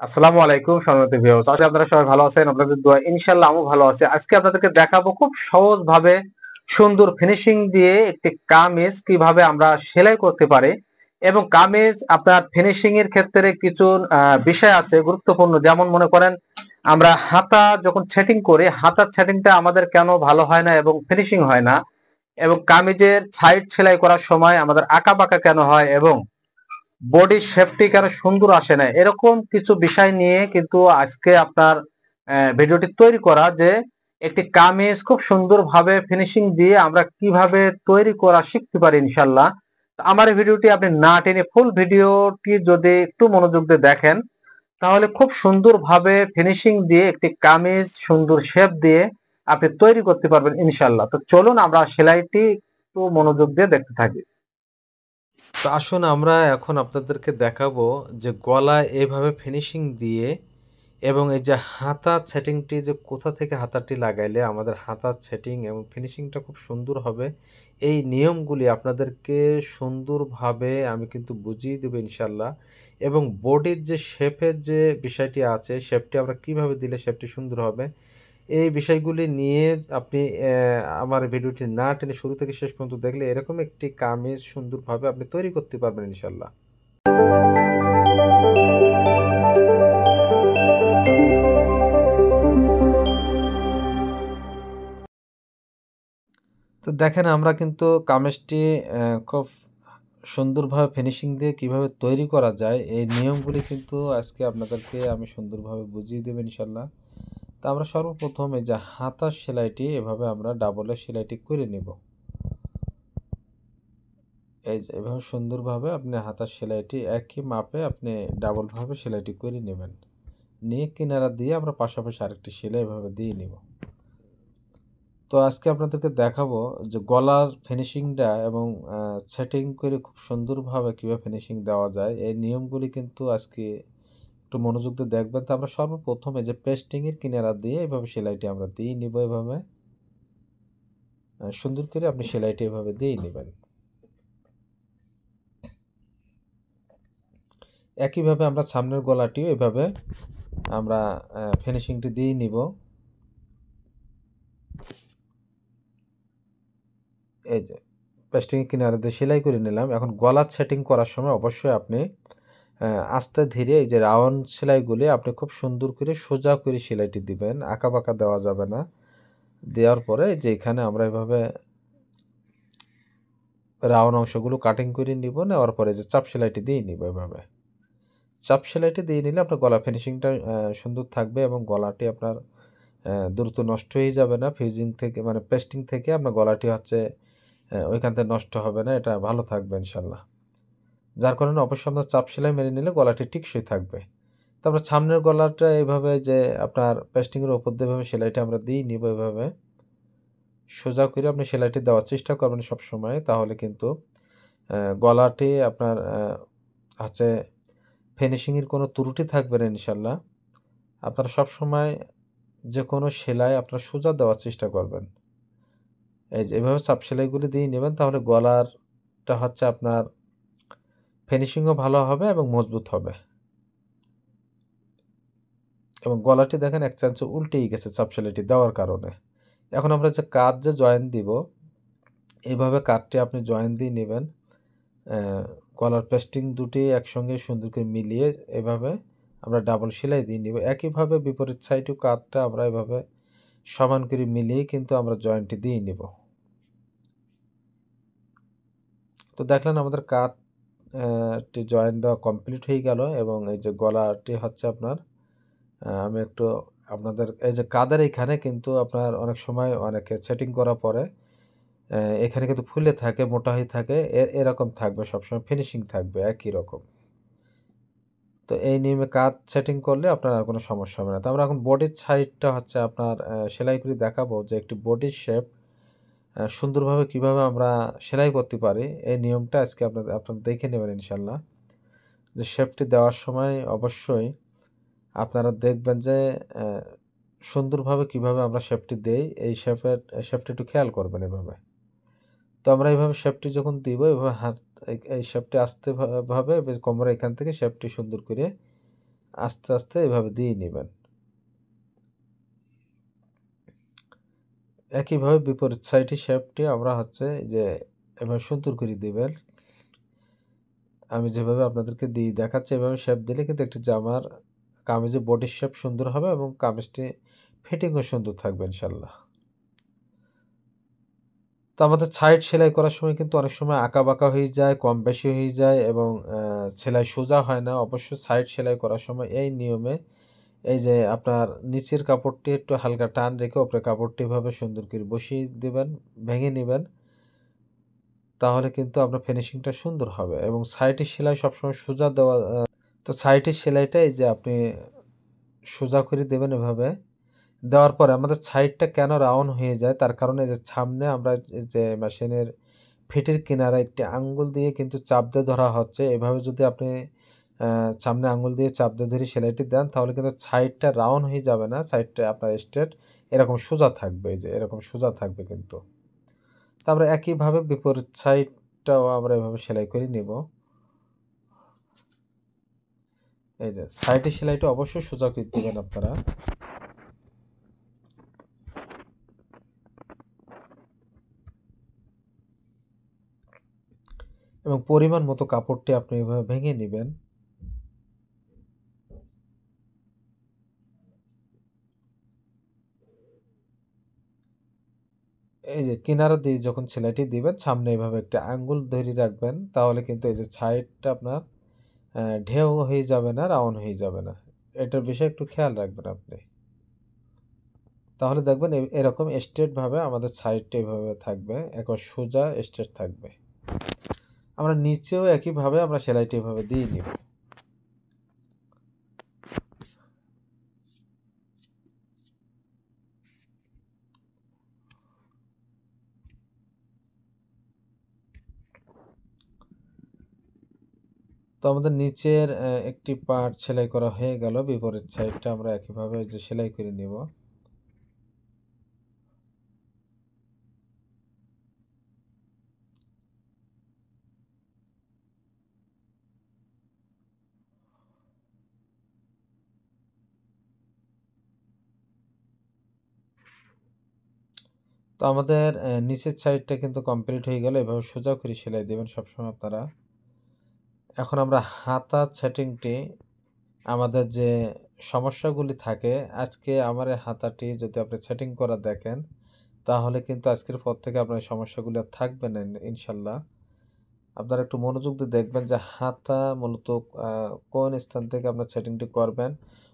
আসসালামু আলাইকুম সম্মানিত ভিউয়ার্স, আশা করি আপনারা সবাই ভালো আছেন। আপনাদের দোয়া ইনশাআল্লাহ আমিও ভালো আছি। আজকে আপনাদেরকে দেখাবো খুব সহজ ভাবে সুন্দর ফিনিশিং দিয়ে একটি কামিজ কিভাবে আমরা সেলাই করতে পারি এবং কামিজ আপনার ফিনিশিং এর ক্ষেত্রে কিছু বিষয় আছে গুরুত্বপূর্ণ। যেমন মনে করেন আমরা হাতা যখন সেটিং করি, হাতার সেটিংটা আমাদের কেন ভালো হয় না এবং ফিনিশিং হয় না, এবং কামিজের সাইড সেলাই করার সময় আমাদের আঁকা বাঁকা কেন হয় এবং বডি শেপটি কেন সুন্দর আসে না, এরকম কিছু বিষয় নিয়ে কিন্তু আজকে আপনার ভিডিওটি তৈরি করা, যে একটি কামিজ খুব সুন্দরভাবে ফিনিশিং দিয়ে আমরা কিভাবে তৈরি করা শিখতে পারি ইনশাল্লাহ। আমার এই ভিডিওটি আপনি না টেনে ফুল ভিডিওটি যদি একটু মনোযোগ দিয়ে দেখেন, তাহলে খুব সুন্দরভাবে ফিনিশিং দিয়ে একটি কামিজ সুন্দর শেপ দিয়ে আপনি তৈরি করতে পারবেন ইনশাল্লাহ। তো চলুন আমরা সেলাইটি একটু মনোযোগ দিয়ে দেখতে থাকি। তো আসুন আমরা এখন আপনাদেরকে দেখাবো যে গলায় এইভাবে ফিনিশিং দিয়ে এবং এই যে হাতা সেটিংটি যে কোথা থেকে হাতাটি লাগাইলে আমাদের হাতার সেটিং এবং ফিনিশিংটা খুব সুন্দর হবে, এই নিয়মগুলি আপনাদেরকে সুন্দরভাবে আমি কিন্তু বুঝিয়ে দেবো ইনশাল্লাহ। এবং বডির যে শেপের যে বিষয়টি আছে, শেপটি আমরা কিভাবে দিলে শেপটি সুন্দর হবে, এই বিষয়গুলি নিয়ে আপনি আমার ভিডিওটি না টেনে শুরু থেকে শেষ পর্যন্ত দেখলে এরকম একটি কামিজ সুন্দরভাবে আপনি তৈরি করতে পারবেন ইনশাল্লাহ। তো দেখেন আমরা কিন্তু কামিজটি খুব সুন্দরভাবে ফিনিশিং দিয়ে কিভাবে তৈরি করা যায় এই নিয়মগুলি কিন্তু আজকে আপনাদেরকে আমি সুন্দরভাবে বুঝিয়ে দেব ইনশাল্লাহ। তো আমরা সর্বপ্রথম এই যে হাতার সেলাইটি এভাবে আমরা ডাবলের সেলাইটি করে নিব। এই যে এভাবে সুন্দরভাবে আপনি হাতার সেলাইটি একই মাপে আপনি ডাবল ভাবে সেলাইটি করে নেবেন। নিয়ে কিনারা দিয়ে আমরা পাশাপাশি আরেকটি সেলাই এভাবে দিয়ে নিব। তো আজকে আপনাদেরকে দেখাবো যে গলার ফিনিশিংটা এবং সেটিং করে খুব সুন্দরভাবে কিভাবে ফিনিশিং দেওয়া যায়, এই নিয়মগুলি কিন্তু আজকে একটু মনোযোগ দিয়ে দেখবেন। তো আমরা সর্বপ্রথম এই যে পেস্টিং এর কিনারা দিয়ে এভাবে সেলাইটি আমরা দিয়ে নিব। এভাবে সুন্দর করে আপনি সেলাইটি এভাবে দিয়ে নেবেন। একইভাবে আমরা সামনের গলাটিও এভাবে আমরা ফিনিশিংটি দিয়ে নিব। এই যে পেস্টিং এর কিনারা দিয়ে সেলাই করে নিলাম। এখন গলার সেটিং করার সময় অবশ্যই আপনি আস্তে ধীরে এই যে রাউন্ড সেলাইগুলি আপনি খুব সুন্দর করে সোজা করে সেলাইটি দিবেন, আঁকা বাঁকা দেওয়া যাবে না। দেওয়ার পরে যে এখানে আমরা এভাবে রাউন্ড অংশগুলো কাটিং করে নিব, নেওয়ার পরে যে চাপ সেলাইটি দিয়ে নিব। এভাবে চাপ সেলাইটি দিয়ে নিলে আপনার গলা ফিনিশিংটা সুন্দর থাকবে এবং গলাটি আপনার দ্রুত নষ্ট হয়ে যাবে না। ফিউজিং থেকে মানে পেস্টিং থেকে আপনার গলাটি হচ্ছে ওইখান থেকে নষ্ট হবে না, এটা ভালো থাকবে ইনশাল্লাহ। যার কারণে অবশ্যই আপনার চাপ সেলাই মেরে নিলে গলাটি টিকসই থাকবে। তারপর সামনের গলাটা এইভাবে যে আপনার পেস্টিং এর উপর দিয়ে এভাবে সেলাইটা আমরা দিয়ে নিব। এভাবে সোজা করে আপনি সেলাইটি দেওয়ার চেষ্টা করবেন সব সময়, তাহলে কিন্তু গলাটি আপনার হচ্ছে ফিনিশিং এর কোনো ত্রুটি থাকবে না ইনশাল্লাহ। আপনারা সব সময় যে কোনো সেলাই আপনারা সোজা দেওয়ার চেষ্টা করবেন। এই যে এভাবে চাপ সেলাইগুলি দিয়ে নেবেন, তাহলে গলারটা হচ্ছে আপনার ফিনিশিংও ভালো হবে এবং মজবুত হবে। এবং গলাটি দেখেন এক চান্সে উল্টেই গেছে চাপ সেলাইটি দেওয়ার কারণে। এখন আমরা যে কাঁধ যে জয়েন দিব, এইভাবে কাঁধটি আপনি জয়েন দিয়ে নেবেন। গলার পেস্টিং দুটি একসঙ্গে সুন্দর করে মিলিয়ে এভাবে আমরা ডাবল সেলাই দিয়ে নিব। একইভাবে বিপরীত সাইডেও কাঁধটা আমরা এভাবে সমান করে মিলিয়ে কিন্তু আমরা জয়েন্টটি দিয়ে নিব। তো দেখলেন আমাদের কাঁধটি জয়েন দেওয়া কমপ্লিট হয়ে গেল এবং এই যে গলাটি হচ্ছে আপনার আমি একটু আপনাদের এই যে কাঁধের এখানে কিন্তু আপনার অনেক সময় অনেকে সেটিং করার পরে এখানে কিন্তু ফুলে থাকে, মোটা হয়ে থাকে, এরকম থাকবে সবসময়, ফিনিশিং থাকবে একই রকম। তো এই নিয়মে কাঁধ সেটিং করলে আপনার আর কোনো সমস্যা হবে না। তো আমরা এখন বডির সাইডটা হচ্ছে আপনার সেলাই করে দেখাবো যে একটি বডির শেপ সুন্দরভাবে কিভাবে আমরা সেলাই করতে পারি। এই নিয়মটা আজকে আপনারা দেখে নেবেন ইনশাল্লাহ। যে শেপটি দেওয়ার সময় অবশ্যই আপনারা দেখবেন যে সুন্দরভাবে কিভাবে আমরা শেপটি দেই, এই শেপটি একটু খেয়াল করবেন এভাবে। তো আমরা এইভাবে শেপটি যখন দিব, এভাবে হাত এই শেপটি আস্তে ভাবে কোমরের এখান থেকে শেপটি সুন্দর করে আস্তে আস্তে এভাবে দিয়ে নেবেন। একইভাবে বিপরীত সাইডের শেপটি আমরা হচ্ছে যে এভাবে সুন্দর করে দিবেন। আমি যেভাবে আপনাদেরকে দিয়ে দেখাচ্ছি এভাবে শেপ দিলে কিন্তু একটি জামার কামিজের বডির শেপ সুন্দর হবে এবং কামিজটি ফিটিংও সুন্দর থাকবে ইনশাল্লাহ। তো আমাদের সাইড সেলাই করার সময় কিন্তু অনেক সময় আঁকা-বাঁকা হয়ে যায়, কম বেশি হয়ে যায় এবং সেলাই সোজা হয় না। অবশ্য সাইড সেলাই করার সময় এই নিয়মে এই যে আপনার নিচের কাপড়টি একটু হালকা টান রেখে উপরের কাপড়টি এভাবে সুন্দর করে বসিয়ে দিবেন, ভেঙে নিবেন। তাহলে কিন্তু আপনার ফিনিশিংটা সুন্দর হবে এবং সাইডের সেলাই সবসময় সোজা দেওয়া। তো সাইডের সেলাইটা এই যে আপনি সোজা করে দেবেন এভাবে। দেওয়ার পরে আমাদের সাইডটা কেন রাউন্ড হয়ে যায় তার কারণে যে সামনে আমরা যে মেশিনের ফিটের কিনারে একটি আঙ্গুল দিয়ে কিন্তু চাপ দিয়ে ধরা হচ্ছে। এভাবে যদি আপনি সামনে আঙ্গুল দিয়ে চাপ দিয়ে ধরে সেলাইটি দেন তাহলে কিন্তু সাইডটা রাউন্ড হয়ে যাবে না, সাইডটা আপনার স্ট্রেট এরকম সোজা থাকবে, এই যে এরকম সোজা থাকবে কিন্তু। তারপরে একইভাবে বিপরীত সাইডটাও আমরা এভাবে সেলাই করে নিব। এই যে সাইডের সেলাইটা অবশ্যই সোজা করে দিবেন আপনারা। এবং পরিমাণ মতো কাপড়টি আপনি এভাবে ভেঙে নেবেন। এই যে কিনারা দিয়ে যখন সেলাইটি দিবেন সামনে এভাবে একটা আঙ্গুল ধরে রাখবেন তাহলে কিন্তু এই যে সাইডটা আপনার ঢেউ হয়ে যাবে না, রাউন্ড হয়ে যাবে না। এটার বিষয়ে একটু খেয়াল রাখবেন আপনি। তাহলে দেখবেন এরকম স্ট্রেট ভাবে আমাদের সাইডটা এভাবে থাকবে, একবার সোজা স্ট্রেট থাকবে। আমরা নিচেও একইভাবে আমরা সেলাইটি এভাবে দিয়ে নিব। তো আমাদের নিচের একটি পার্ট সেলাই করা হয়ে গেল, বিপরীত সাইডটা আমরা একইভাবে যে সেলাই করে নিব। তো আমাদের নিচের সাইডটা কিন্তু কমপ্লিট হয়ে গেল। এভাবে সোজা করে সেলাই দেবেন সবসময় আপনারা। এখন আমরা হাতার সেটিংটি আমাদের যে সমস্যাগুলি থাকে, আজকে আমার এই হাতাটি যদি আপনি সেটিং করা দেখেন তাহলে কিন্তু আজকের পর থেকে আপনার এই সমস্যাগুলি আর থাকবে না ইনশাল্লাহ। আপনারা একটু মনোযোগ দিয়ে দেখবেন যে হাতা মূলত কোন স্থান থেকে আপনার সেটিংটি করবেন।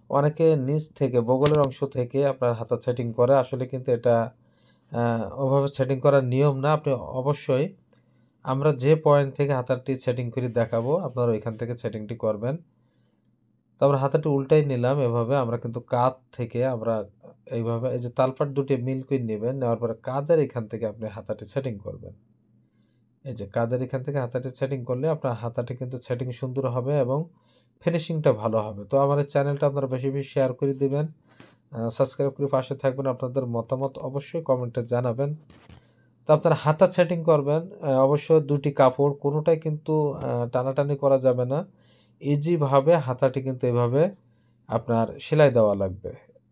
অনেকে নিচ থেকে বগলের অংশ থেকে আপনার হাতা সেটিং করে, আসলে কিন্তু এটা ওভাবে সেটিং করার নিয়ম না। আপনি অবশ্যই আমরা যে পয়েন্ট থেকে হাতাটি সেটিং করে দেখাবো আপনারা ওইখান থেকে সেটিংটি করবেন। তারপর হাতাটি উল্টাই নিলাম এভাবে। আমরা কিন্তু কাঁধ থেকে আমরা এইভাবে এই যে তালপাট দুটি মিল করে নেবেন, নেওয়ার পরে কাঁধের এখান থেকে আপনি হাতাটি সেটিং করবেন। এই যে কাঁধের এখান থেকে হাতাটি সেটিং করলে আপনার হাতাটি কিন্তু সেটিং সুন্দর হবে এবং ফিনিশিংটা ভালো হবে। তো আমার এই চ্যানেলটা আপনারা বেশি বেশি শেয়ার করে দিবেন, সাবস্ক্রাইব করে পাশে থাকবেন। আপনাদের মতামত অবশ্যই কমেন্টে জানাবেন। তো আপনারা হাতা সেটিং করবেন, অবশ্যই দুটি কাপড় কোনোটাই কিন্তু টানাটানি করা যাবে না। ইজিভাবে হাতাটি কিন্তু এভাবে আপনার সেলাই দেওয়া লাগবে।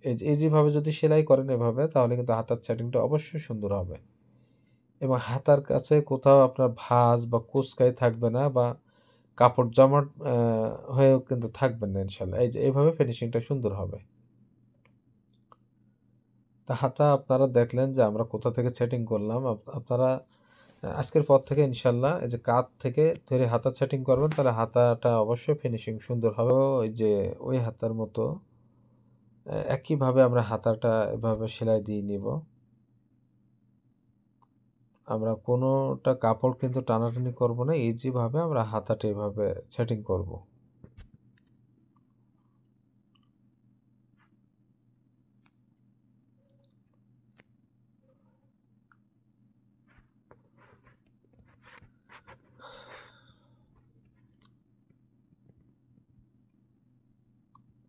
এই যে ইজিভাবে যদি সেলাই করেন এভাবে তাহলে কিন্তু হাতার সেটিংটা অবশ্যই সুন্দর হবে এবং হাতার কাছে কোথাও আপনার ভাঁজ বা কুঁচকাই থাকবে না বা কাপড় জমাট হয়েও কিন্তু থাকবেন না ইনশাল্লাহ। এই যে এইভাবে ফিনিশিংটা সুন্দর হবে। তা হাতা আপনারা দেখলেন যে আমরা কোথা থেকে সেটিং করলাম। আপনারা আজকের পর থেকে ইনশাল্লাহ এই যে কাঁধ থেকে ধরে হাতা সেটিং করবেন তাহলে হাতাটা অবশ্যই ফিনিশিং সুন্দর হবে। ওই যে ওই হাতার মতো একইভাবে আমরা হাতাটা এভাবে সেলাই দিয়ে নিব। আমরা কোনোটা কাপড় কিন্তু টানাটানি করব না, ইজি ভাবে আমরা হাতাটা এভাবে সেটিং করব।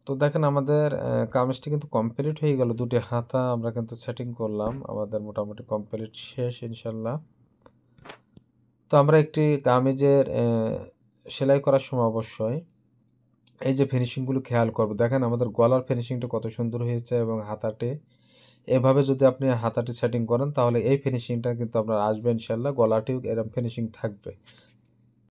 তো দেখেন আমাদের কামিজটি কিন্তু কমপ্লিট হয়ে গেল। দুটি হাতা আমরা কিন্তু সেটিং করলাম, আমাদের মোটামুটি কমপ্লিট শেষ ইনশাল্লাহ। তো আমরা একটি কামিজের সেলাই করার সময় অবশ্যই এই যে ফিনিশিংগুলো খেয়াল করবো, দেখেন আমাদের গলার ফিনিশিংটা কত সুন্দর হয়েছে এবং হাতাতে এভাবে যদি আপনি হাতাটি সেটিং করেন তাহলে এই ফিনিশিংটা কিন্তু আপনার আসবে ইনশাল্লাহ, গলাটিও এরকম ফিনিশিং থাকবে।